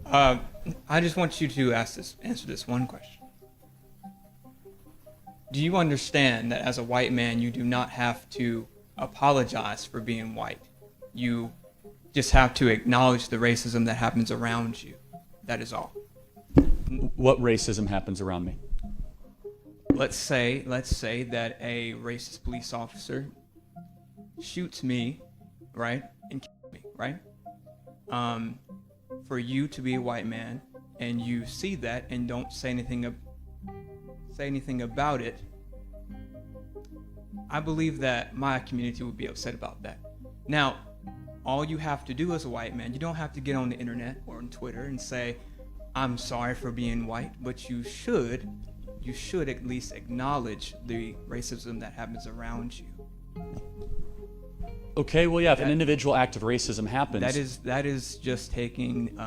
Uh, I just want you to answer this one question. Do you understand that as a white man, you do not have to apologize for being white? You just have to acknowledge the racism that happens around you. That is all. What racism happens around me? Let's say that a racist police officer shoots me, right, and kills me, right? For you to be a white man and you see that and don't say anything about it, I believe that my community would be upset about that. Now, all you have to do as a white man, you don't have to get on the internet or on Twitter and say, I'm sorry for being white, but you should at least acknowledge the racism that happens around you. Okay, well, yeah, if an individual act of racism happens... That is just taking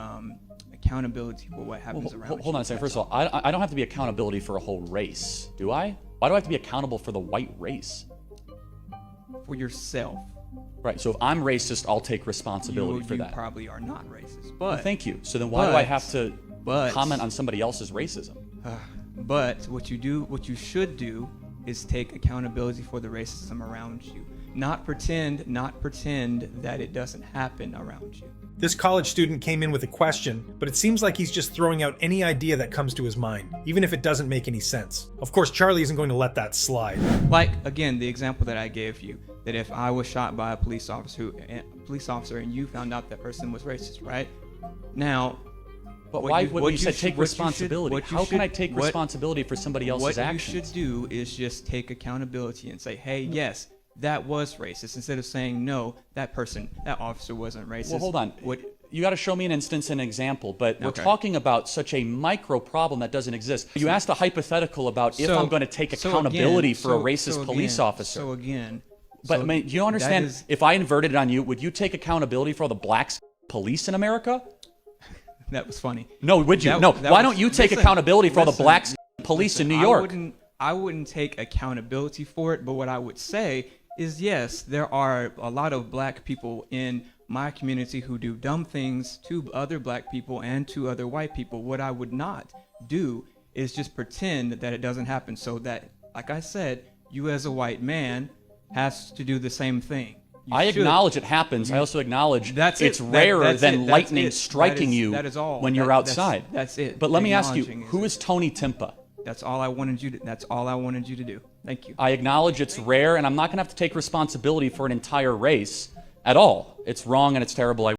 accountability for what happens around you. Hold on a second. First of all, I don't have to be accountability for a whole race, do I? Why do I have to be accountable for the white race? For yourself. Right, so if I'm racist, I'll take responsibility for that. You probably are not racist, but... Well, thank you. So then why do I have to comment on somebody else's racism? But what you should do is take accountability for the racism around you. Not pretend that it doesn't happen around you. This college student came in with a question, but it seems like he's just throwing out any idea that comes to his mind, even if it doesn't make any sense. Of course, Charlie isn't going to let that slide. Like, again, the example that I gave you, that if I was shot by a police officer and you found out that person was racist, right? Now, but why would you say take responsibility? How can I take responsibility for somebody else's actions? What you should do is just take accountability and say, hey, yes, that was racist, instead of saying, no, that officer wasn't racist. Well, hold on. You got to show me an instance and an example, but we're talking about such a micro problem that doesn't exist. You asked a hypothetical about if I'm going to take accountability for a racist police officer. But I mean, you don't understand, if I inverted it on you, would you take accountability for all the black police in America? That was funny. No, would you? Why don't you take accountability for all the black police in New York? I wouldn't take accountability for it, but what I would say is, yes, there are a lot of black people in my community who do dumb things to other black people and to other white people. What I would not do is just pretend that it doesn't happen, so that, like I said, you as a white man has to do the same thing. I acknowledge it happens. I also acknowledge it's rarer than lightning striking you when you're outside. That's it. But let me ask you, who is Tony Timpa? That's all I wanted you to do. Thank you. I acknowledge it's rare, and I'm not going to have to take responsibility for an entire race at all. It's wrong and it's terrible.